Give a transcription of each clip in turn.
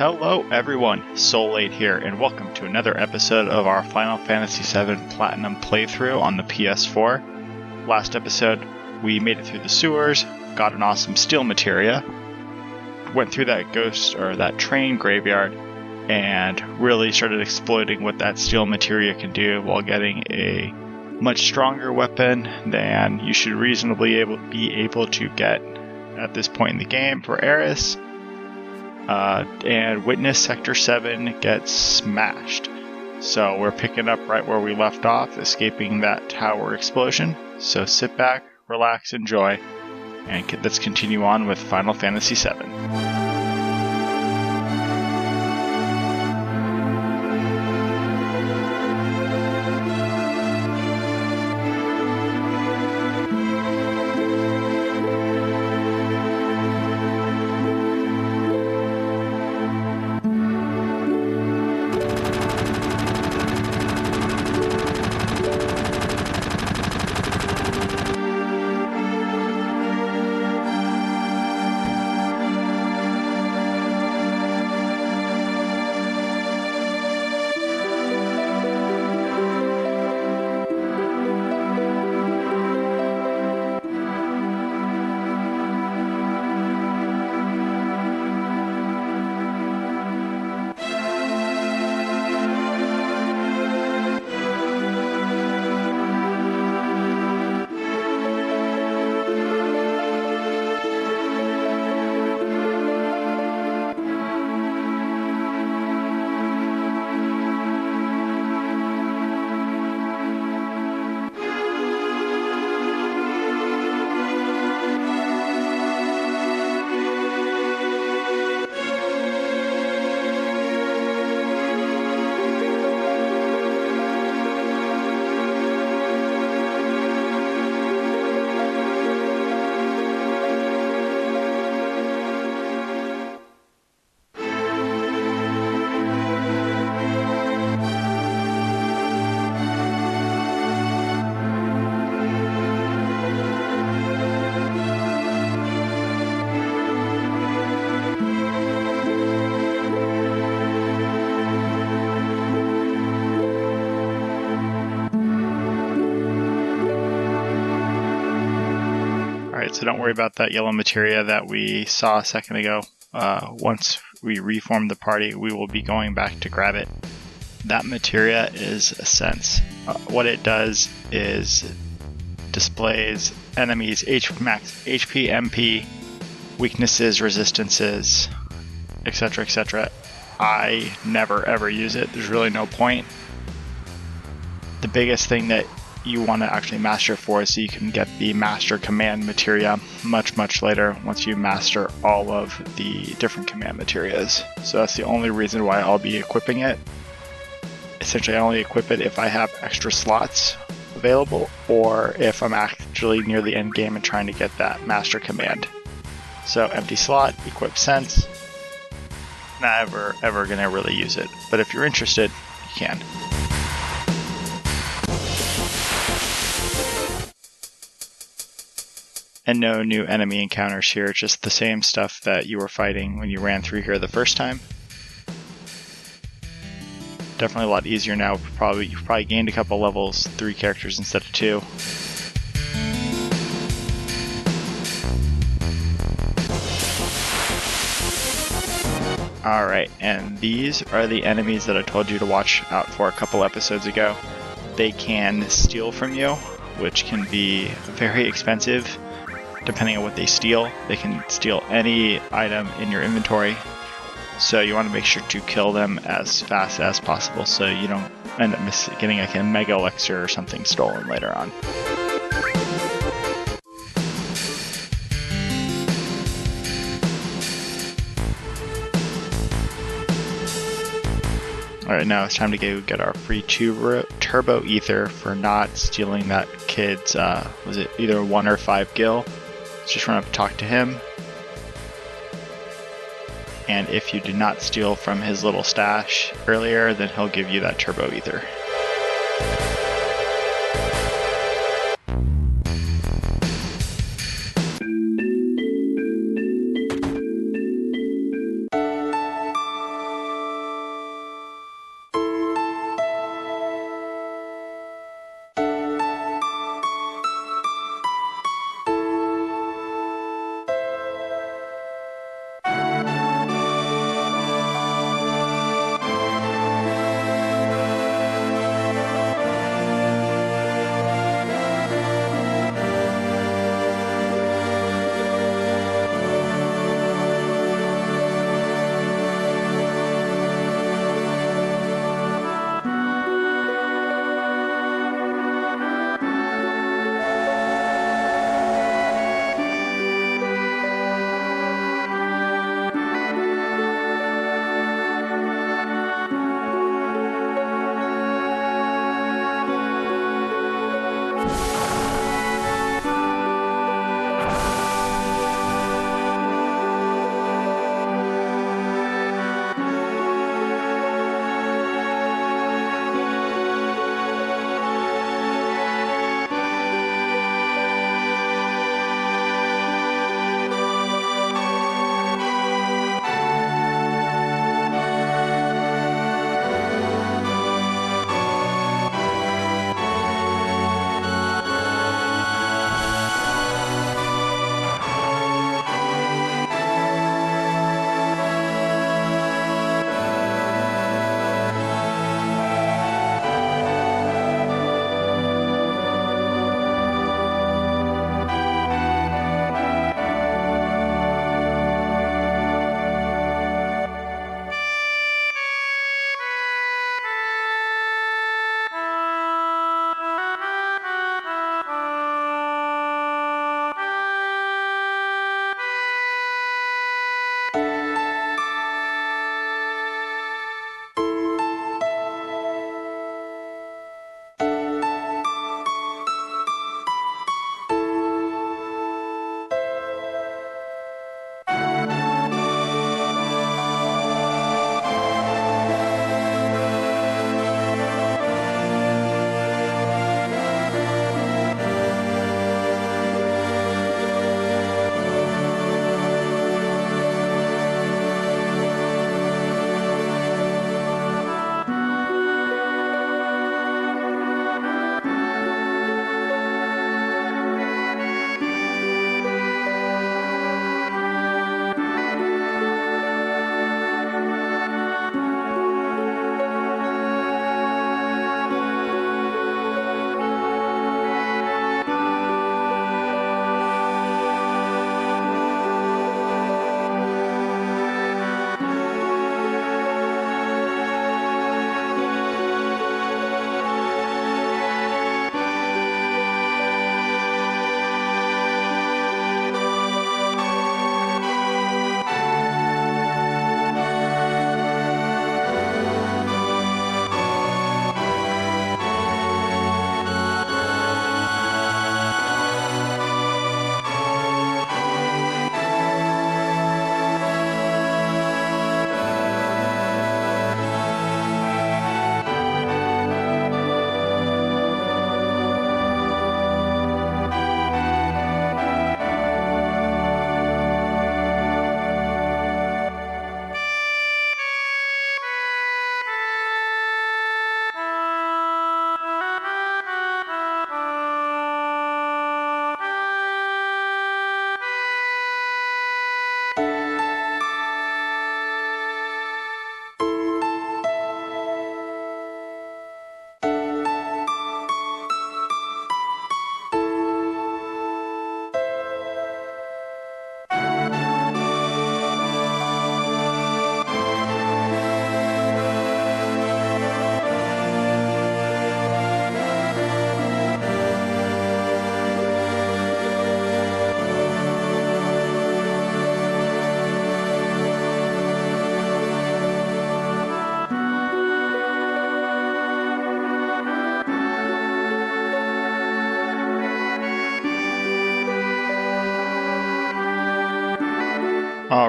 Hello everyone, Soul8 here, and welcome to another episode of our Final Fantasy VII Platinum playthrough on the PS4. Last episode, we made it through the sewers, got an awesome steel materia, went through that train graveyard, and really started exploiting what that steel materia can do while getting a much stronger weapon than you should reasonably be able to get at this point in the game for Eris. And witness Sector 7 gets smashed. So we're picking up right where we left off, escaping that tower explosion. So sit back, relax, enjoy, and let's continue on with Final Fantasy VII. So don't worry about that yellow materia that we saw a second ago. Once we reform the party, we will be going back to grab it. That materia is a sense. What it does is displays enemies' max HP, MP, weaknesses, resistances, etc., etc. I never ever use it. There's really no point. The biggest thing that you want to actually master it for so you can get the master command materia much later once you master all of the different command materias. So that's the only reason why I'll be equipping it. Essentially I only equip it if I have extra slots available or if I'm actually near the end game and trying to get that master command. So empty slot, equip sense, never ever gonna really use it, but if you're interested you can. And no new enemy encounters here, just the same stuff that you were fighting when you ran through here the first time. Definitely a lot easier now. You've probably gained a couple levels, 3 characters instead of 2. Alright, and these are the enemies that I told you to watch out for a couple episodes ago. They can steal from you, which can be very expensive. Depending on what they steal, they can steal any item in your inventory. So you want to make sure to kill them as fast as possible so you don't end up getting like a mega elixir or something stolen later on. Alright, now it's time to go get our free turbo ether for not stealing that kid's, was it either 1 or 5 gil? Let's just run up and talk to him. And if you did not steal from his little stash earlier, then he'll give you that turbo ether.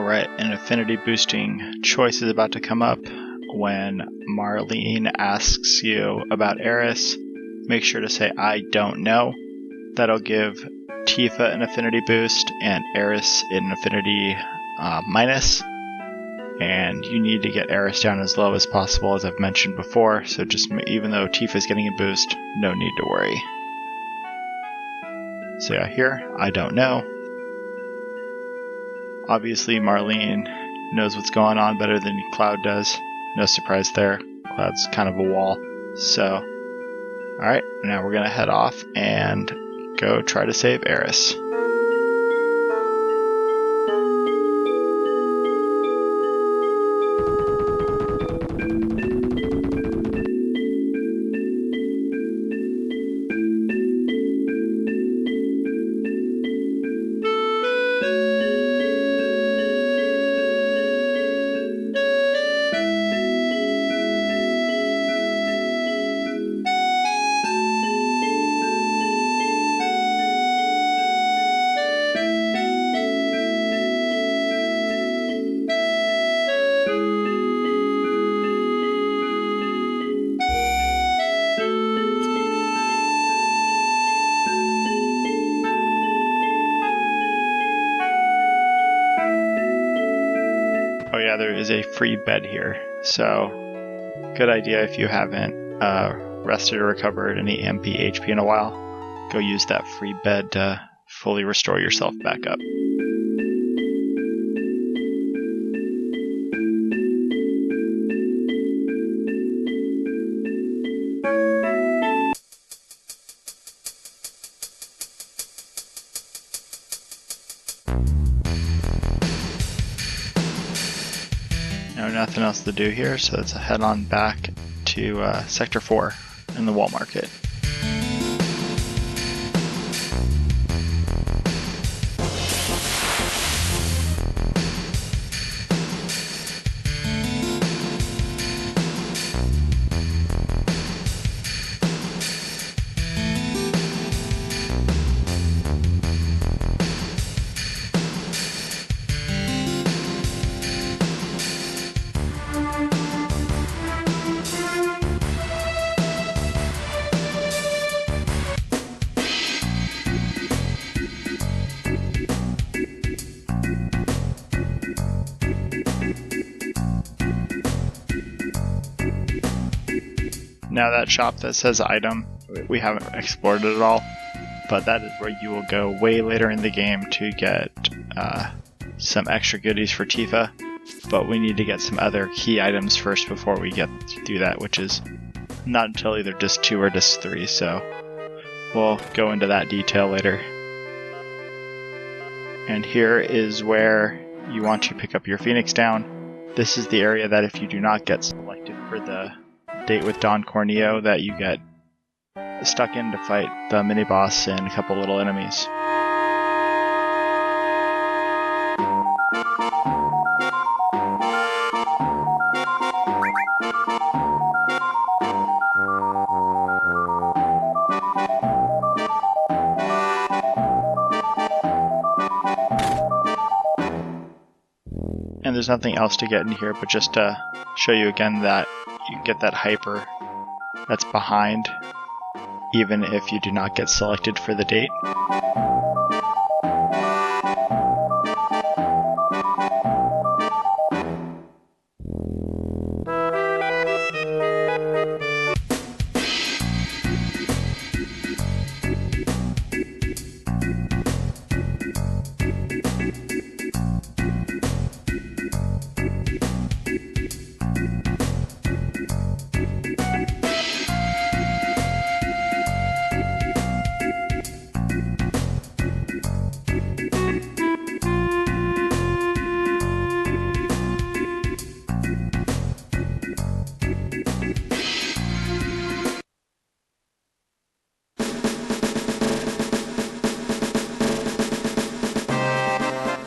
Alright, an affinity boosting choice is about to come up. When Marlene asks you about Eris, make sure to say I don't know. That'll give Tifa an affinity boost and Eris an affinity minus. And you need to get Eris down as low as possible, as I've mentioned before, so just even though Tifa's getting a boost, no need to worry. So yeah, here, I don't know. Obviously Marlene knows what's going on better than Cloud does. No surprise there. Cloud's kind of a wall. So, alright, now we're going to head off and go try to save Eris. Oh yeah, there is a free bed here, so good idea if you haven't rested or recovered any MP HP in a while. Go use that free bed to fully restore yourself back up. Nothing else to do here, so let's head on back to Sector 4 in the wall market. Now that shop that says item, we haven't explored it at all, but that is where you will go way later in the game to get some extra goodies for Tifa, but we need to get some other key items first before we get to do that, which is not until either Disc 2 or Disc 3, so we'll go into that detail later. And here is where you want to pick up your Phoenix down. This is the area that if you do not get selected for the date with Don Corneo, that you get stuck in to fight the mini-boss and a couple little enemies. And there's nothing else to get in here, but just to show you again that you get that hyper that's behind, even if you do not get selected for the date.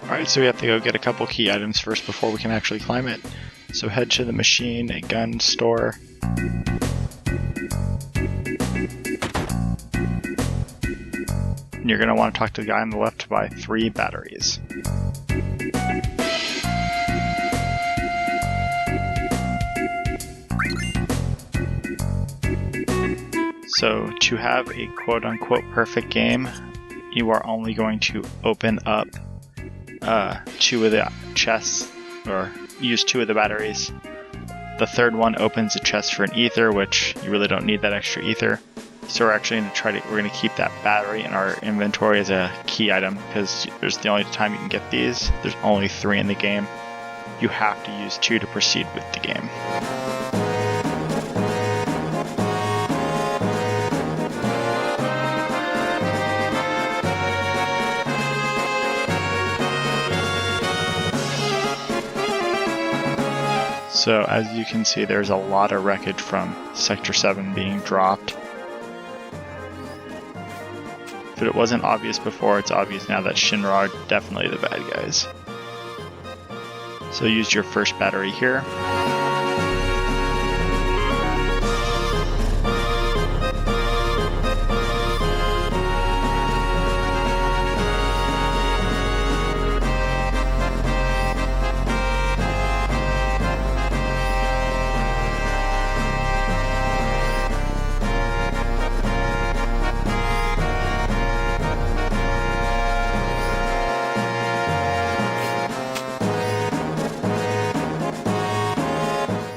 Alright, so we have to go get a couple key items first before we can actually climb it. So head to the machine gun store. And you're going to want to talk to the guy on the left to buy 3 batteries. So to have a quote-unquote perfect game, you are only going to open up 2 of the chests, or use 2 of the batteries. The third one opens a chest for an ether, which you really don't need that extra ether. So we're actually going to we're going to keep that battery in our inventory as a key item, because there's the only time you can get these. There's only 3 in the game. You have to use 2 to proceed with the game. So as you can see, there's a lot of wreckage from Sector 7 being dropped. If it wasn't obvious before, it's obvious now that Shinra are definitely the bad guys. So use your first battery here.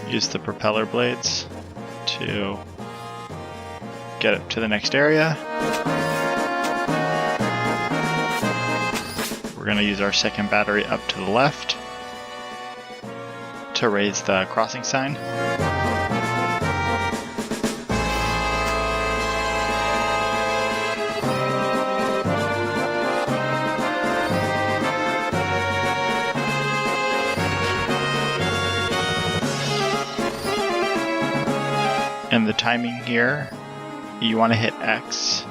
Use the propeller blades to get it to the next area. We're going to use our second battery up to the left to raise the crossing sign. And the timing here, you want to hit X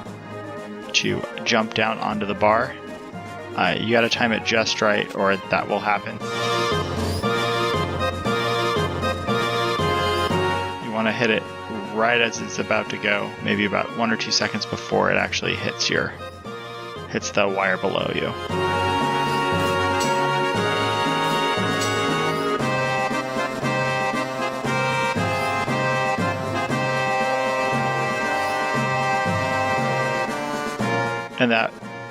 to jump down onto the bar. You got to time it just right, or that will happen. You want to hit it right as it's about to go, maybe about 1 or 2 seconds before it actually hits the wire below you. And that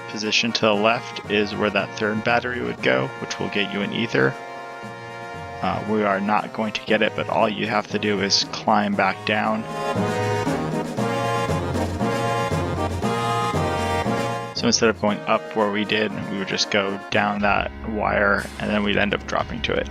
position to the left is where that third battery would go, which will get you an ether. We are not going to get it, but all you have to do is climb back down. So instead of going up where we did, we would just go down that wire, and then we'd end up dropping to it.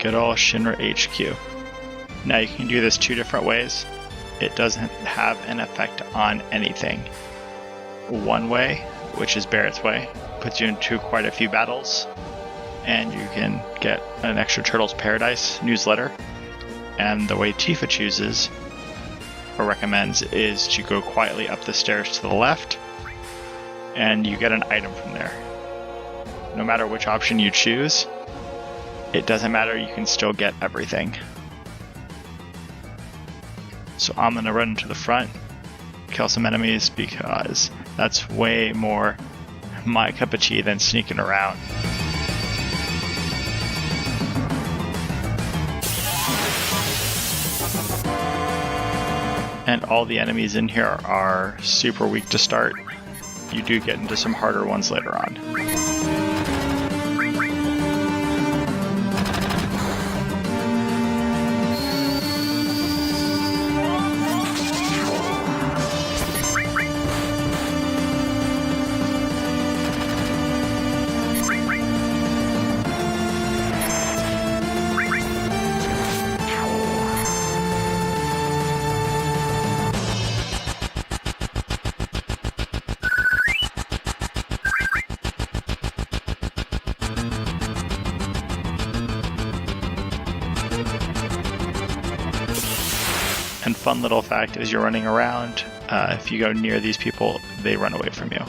Good old Shinra HQ. Now you can do this 2 different ways. It doesn't have an effect on anything. One way, which is Barrett's way, puts you into quite a few battles, and you can get an extra Turtles Paradise newsletter. And the way Tifa chooses, or recommends, is to go quietly up the stairs to the left, and you get an item from there. No matter which option you choose, it doesn't matter, you can still get everything. So I'm going to run to the front, kill some enemies, because that's way more my cup of tea than sneaking around. And all the enemies in here are super weak to start. You do get into some harder ones later on. And fun little fact, as you're running around, if you go near these people, they run away from you.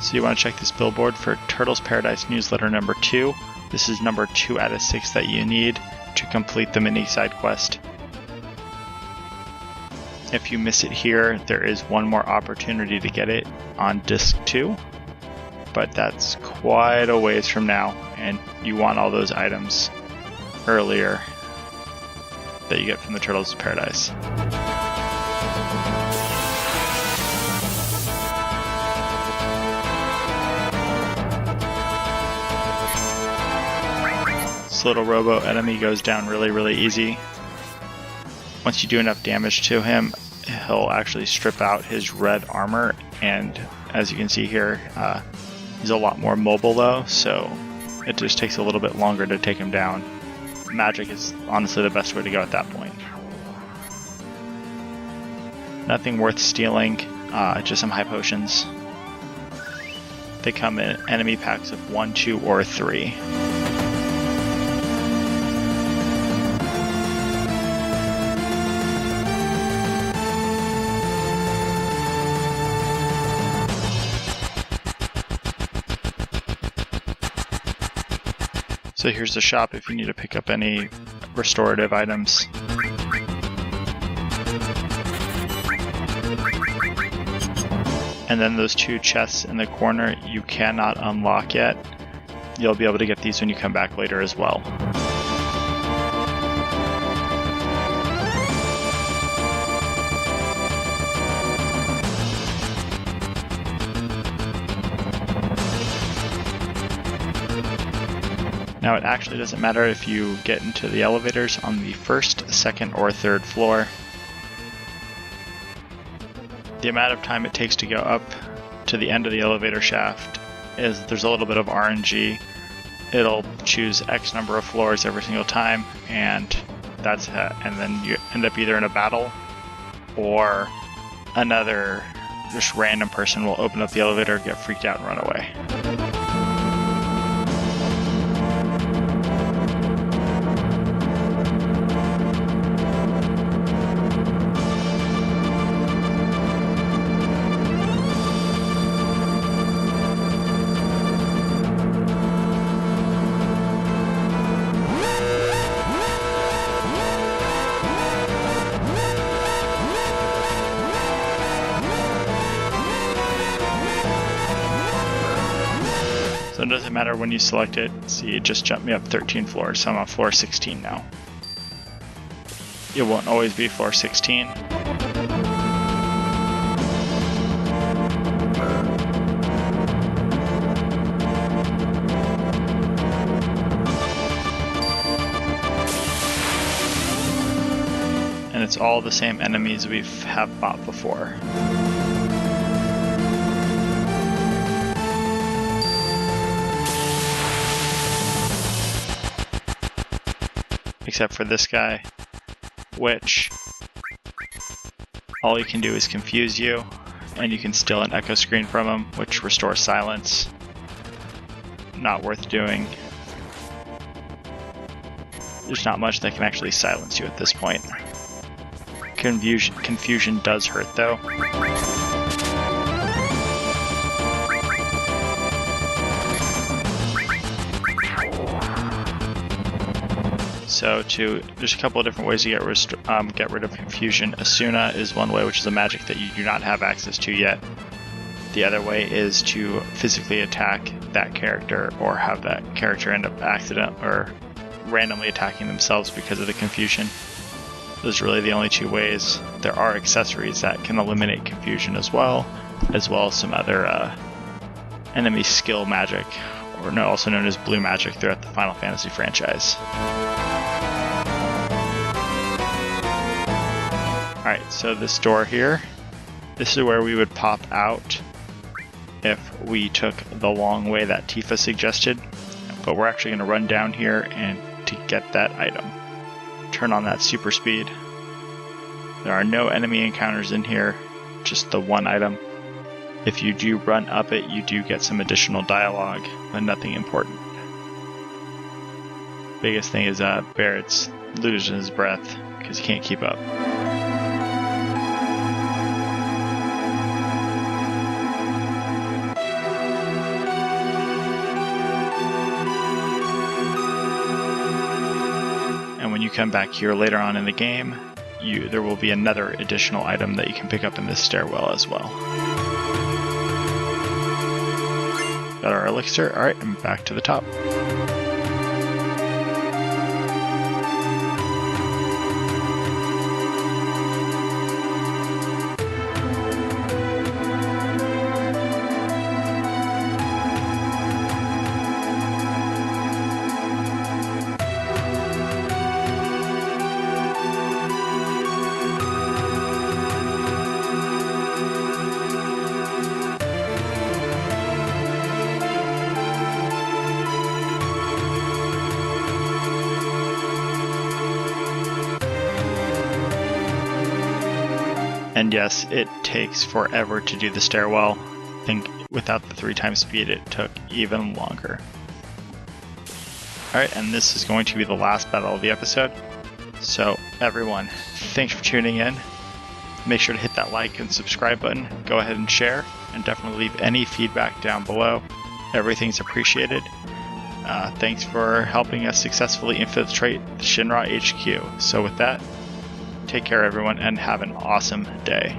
So you want to check this billboard for Turtles Paradise newsletter number 2. This is number 2 out of 6 that you need to complete the mini side quest. If you miss it here, there is one more opportunity to get it on disc 2, but that's quite a ways from now, and you want all those items earlier that you get from the Turtles Paradise. This little robo enemy goes down really easy. Once you do enough damage to him, he'll actually strip out his red armor, and as you can see here, he's a lot more mobile though, so it just takes a little bit longer to take him down. Magic is honestly the best way to go at that point. Nothing worth stealing, just some high potions. They come in enemy packs of 1, 2, or 3. So here's the shop if you need to pick up any restorative items. And then those 2 chests in the corner you cannot unlock yet. You'll be able to get these when you come back later as well. Now it actually doesn't matter if you get into the elevators on the 1st, 2nd, or 3rd floor. The amount of time it takes to go up to the end of the elevator shaft is there's a little bit of RNG. It'll choose X number of floors every single time, and that's it. And then you end up either in a battle or another just random person will open up the elevator, get freaked out, and run away. So it doesn't matter when you select it. See, it just jumped me up 13 floors, so I'm on floor 16 now. It won't always be floor 16. And it's all the same enemies we have fought before. Except for this guy, which all you can do is confuse you, and you can steal an echo screen from him, which restores silence. Not worth doing. There's not much that can actually silence you at this point. Confusion does hurt though. So there's a couple of different ways to get rid of confusion. Asuna is one way, which is a magic that you do not have access to yet. The other way is to physically attack that character, or have that character end up randomly attacking themselves because of the confusion. Those are really the only 2 ways. There are accessories that can eliminate confusion as well as some other enemy skill magic, also known as blue magic throughout the Final Fantasy franchise. Alright, so this door here, this is where we would pop out if we took the long way that Tifa suggested, but we're actually going to run down here and to get that item. Turn on that super speed. There are no enemy encounters in here, just the one item. If you do run up it, you do get some additional dialogue, but nothing important. Biggest thing is Barrett's losing his breath because you can't keep up. And when you come back here later on in the game, there will be another additional item that you can pick up in this stairwell as well. Got our elixir. Alright, I'm back to the top. And yes, it takes forever to do the stairwell. I think without the 3x speed it took even longer. Alright, and this is going to be the last battle of the episode. So everyone, thanks for tuning in. Make sure to hit that like and subscribe button. Go ahead and share, and definitely leave any feedback down below. Everything's appreciated. Thanks for helping us successfully infiltrate the Shinra HQ. So with that, take care everyone, and have an awesome day.